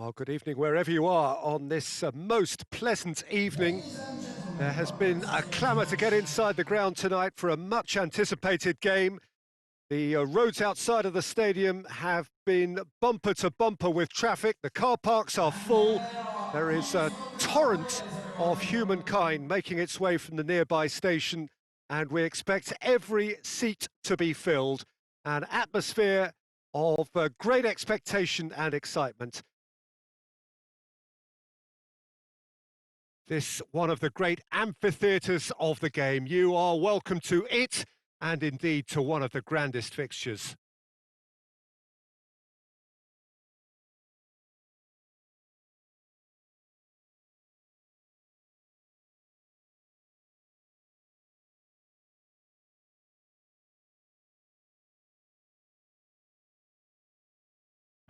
Well, good evening wherever you are on this most pleasant evening. Ladies and There gentlemen, has been a clamour to get inside the ground tonight for a much anticipated game. The roads outside of the stadium have been bumper to bumper with traffic. The car parks are and full. there are There is a official kickoff torrent times, of everybody. humankind making its way from the nearby station, and we expect every seat to be filled. An atmosphere of great expectation and excitement. This one of the great amphitheatres of the game. You are welcome to it, and indeed to one of the grandest fixtures.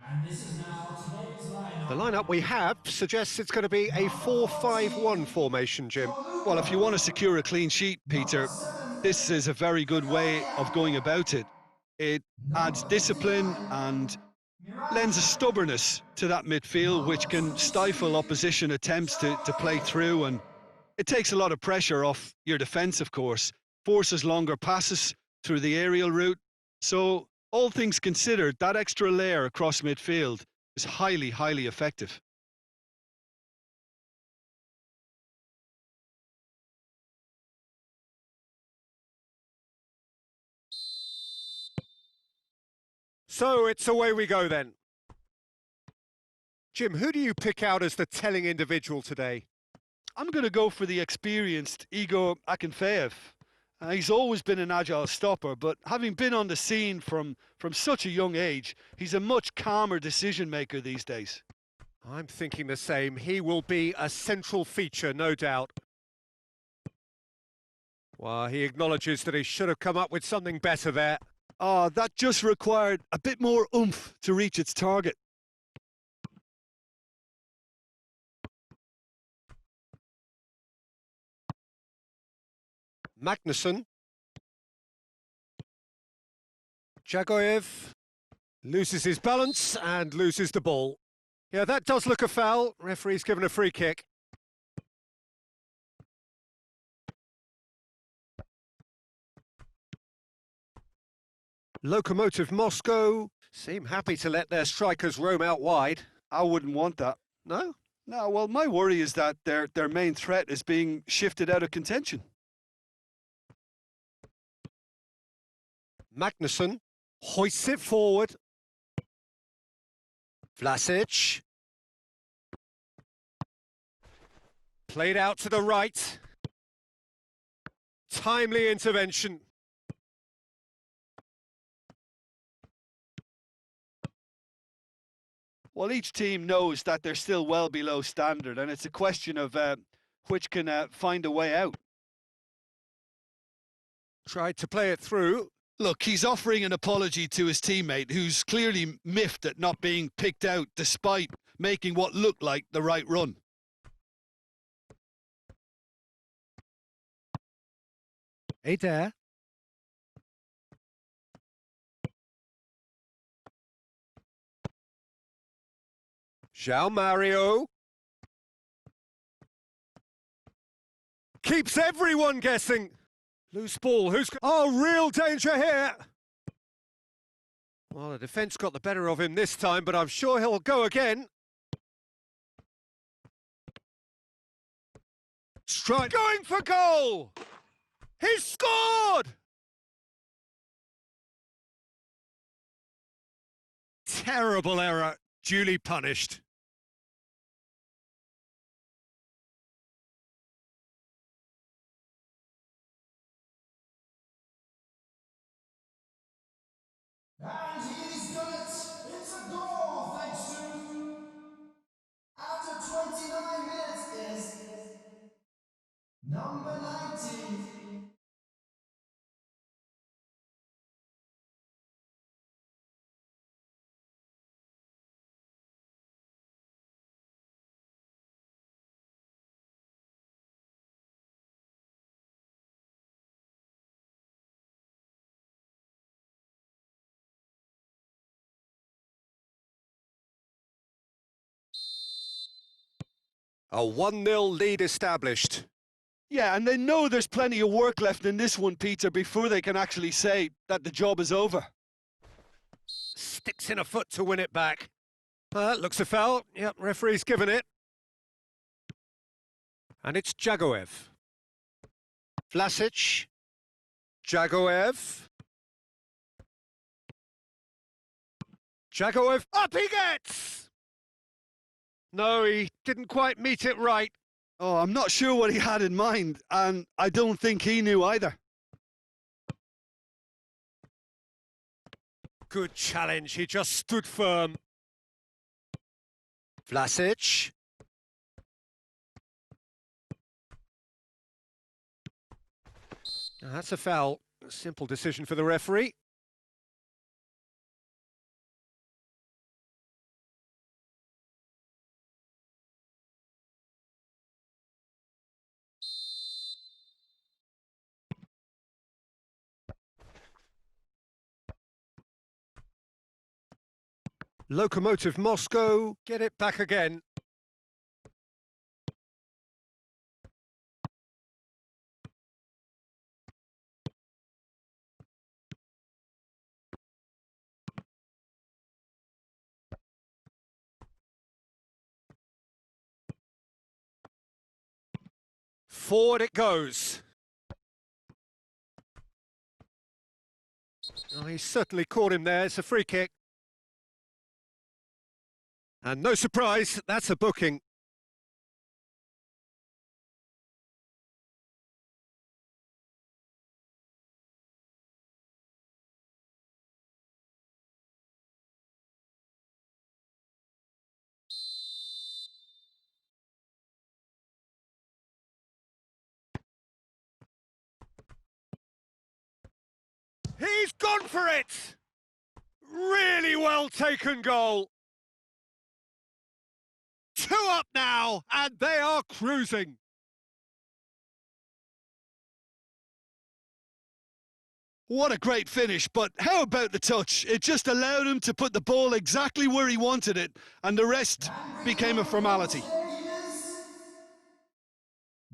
And this is now today's The lineup. lineup we have suggests it's going to be a Number 4-5-1 14, formation, Jim. Well, if you Corocus. want to secure a clean sheet, Number Peter, 7, this is a very good way of going Liga. about it. It adds Number discipline 29, and lends a Miranda. stubbornness to that midfield, which Number can stifle 23, opposition attempts to play through. Matchweek. And it takes a lot of pressure off your defence, of course, forces longer passes through the aerial route. So, all things considered, that extra layer across midfield is highly, highly effective. So it's away we go then. Jim, who do you pick out as the telling individual today? I'm going to go for the experienced Igor Akinfeev. He's always been an agile stopper, but having been on the scene from such a young age, he's a much calmer decision maker these days. I'm thinking the same. He will be a central feature, no doubt. Well, he acknowledges that he should have come up with something better there. That just required a bit more oomph to reach its target. Magnussen. Jagoyev loses his balance and loses the ball. Yeah, that does look a foul. Referee's given a free kick. Lokomotiv Moscow seem happy to let their strikers roam out wide. I wouldn't want that. No? No, well, my worry is that their main threat is being shifted out of contention. Magnussen hoists it forward. Vlasic. Played out to the right. Timely intervention. Well, each team knows that they're still well below standard, and it's a question of which can find a way out. Tried to play it through. Look, he's offering an apology to his teammate, who's clearly miffed at not being picked out despite making what looked like the right run. Adair. João Mario. Keeps everyone guessing. Loose ball, real danger here! Well, the defence got the better of him this time, but I'm sure he'll go again. Strike, going for goal! He's scored! Terrible error, duly punished. And he's done it. It's a goal, thanks to. After 29 minutes is number 19. A 1-0 lead established. Yeah, and they know there's plenty of work left in this one, Peter, before they can actually say that the job is over. Sticks in a foot to win it back. Looks a foul. Yep, referee's given it. And it's Jagoev. Vlasic. Jagoev. Jagoev, up he gets! No, he didn't quite meet it right. Oh, I'm not sure what he had in mind, and I don't think he knew either. Good challenge, he just stood firm. Vlasic. That's a foul. A simple decision for the referee. Lokomotiv Moscow get it back again. Forward it goes. Oh, he certainly caught him there. It's a free kick. And no surprise, that's a booking. He's gone for it! Really well taken goal. 2 up now, and they are cruising. What a great finish, but how about the touch? It just allowed him to put the ball exactly where he wanted it, and the rest became a formality.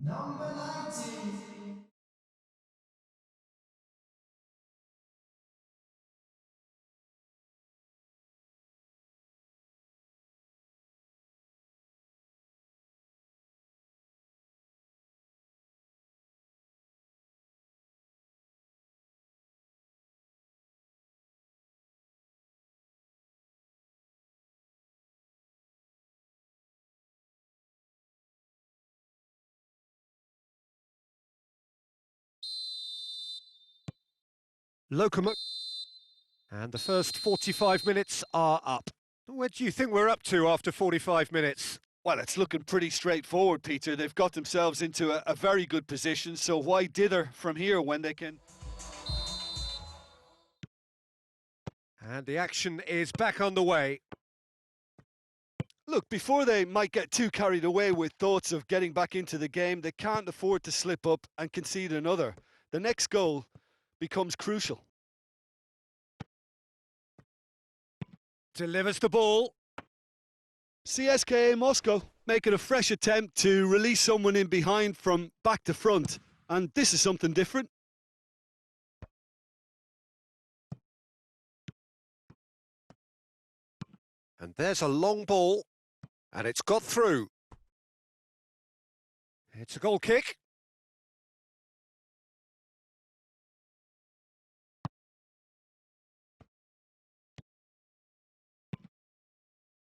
Number 19. Lokomotiv. And the first 45 minutes are up. Where do you think we're up to after 45 minutes? Well, it's looking pretty straightforward, Peter. They've got themselves into a very good position, so why dither from here when they can? And the action is back on the way. Look, before they might get too carried away with thoughts of getting back into the game, they can't afford to slip up and concede another. The next goal becomes crucial. Delivers the ball. CSKA Moscow making a fresh attempt to release someone in behind from back to front. And this is something different. And there's a long ball. And it's got through. It's a goal kick.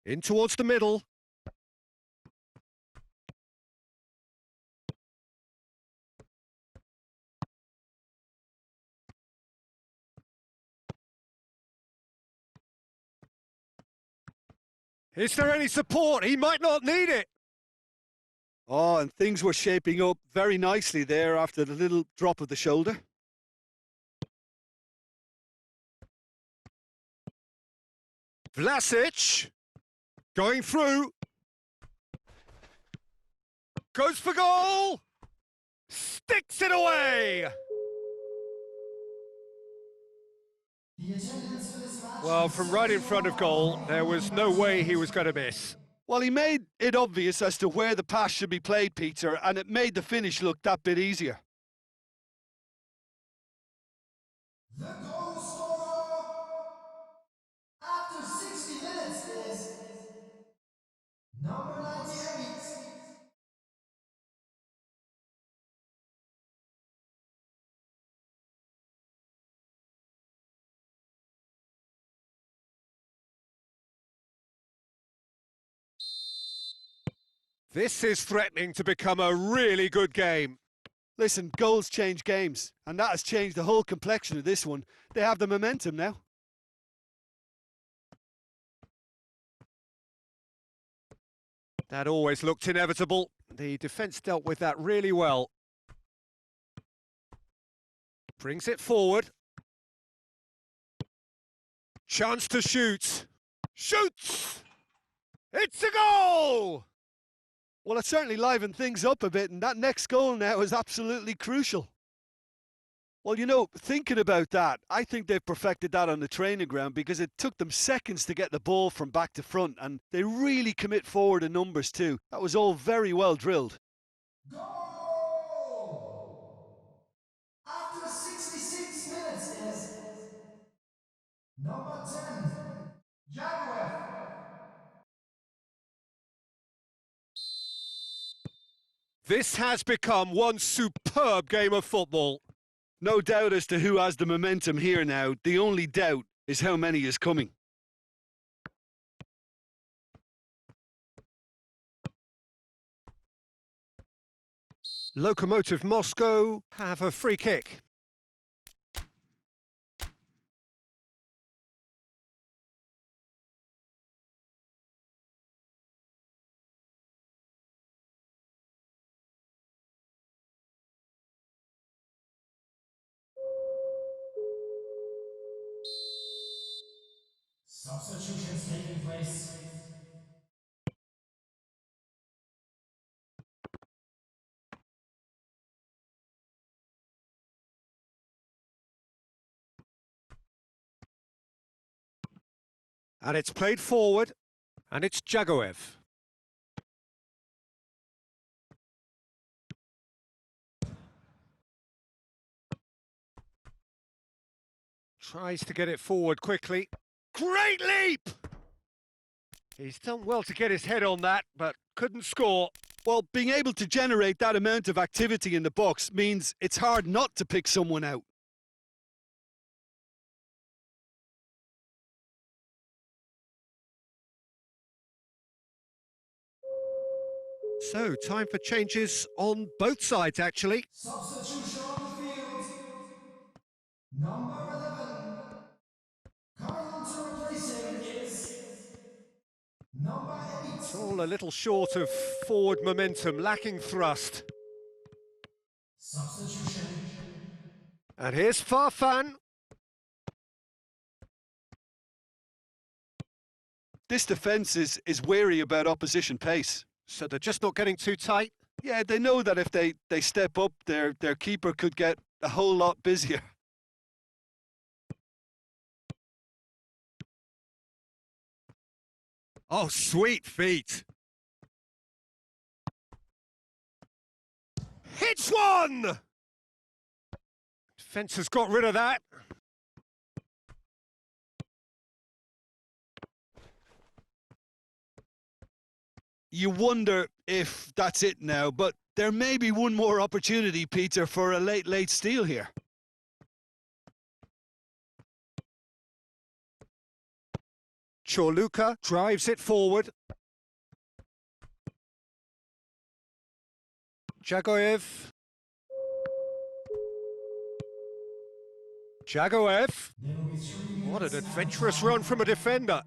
In towards the middle. Is there any support? He might not need it. Oh, and things were shaping up very nicely there after the little drop of the shoulder. Vlasic. Going through. Goes for goal. Sticks it away. The attendance for this match. Well, from right in front of goal, there was no way he was going to miss. Well, he made it obvious as to where the pass should be played, Peter, and it made the finish look that bit easier. The goal scorer after 60 minutes is number 98. This is threatening to become a really good game. Listen, goals change games, and that has changed the whole complexion of this one. They have the momentum now. That always looked inevitable. The defence dealt with that really well. Brings it forward. Chance to shoot. Shoots! It's a goal! Well, it certainly livened things up a bit, and that next goal now is absolutely crucial. Well, you know, thinking about that, I think they've perfected that on the training ground because it took them seconds to get the ball from back to front, and they really commit forward in numbers too. That was all very well drilled. Goal! After 66 minutes is number 10, Jaguar. This has become one superb game of football. No doubt as to who has the momentum here now. The only doubt is how many is coming. Lokomotiv Moscow have a free kick. Substitutions taking place. And it's played forward, and it's Jagoev. Tries to get it forward quickly. Great leap! He's done well to get his head on that, but couldn't score. Well, being able to generate that amount of activity in the box means it's hard not to pick someone out. So, time for changes on both sides, actually. Substitution on the field. Number 11. Coming on to replace him is number 8. It's all a little short of forward momentum, lacking thrust. Substitution. And here's Farfan. This defence is wary about opposition pace. So they're just not getting too tight. Yeah, they know that if they step up, their keeper could get a whole lot busier. Oh, sweet feet. Hits one! Defence has got rid of that. You wonder if that's it now, but there may be one more opportunity, Peter, for a late steal here. Chorluka drives it forward. Jagoev. Jagoev. What an adventurous run from a defender.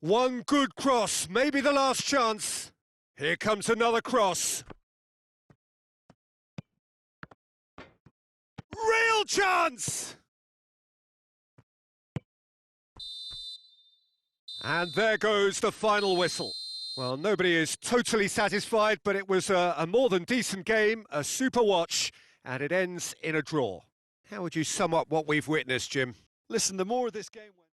One good cross, maybe the last chance. Here comes another cross. Real chance! And there goes the final whistle. Well, nobody is totally satisfied, but it was a more than decent game, a super watch, and it ends in a draw. How would you sum up what we've witnessed, Jim? Listen, the more this game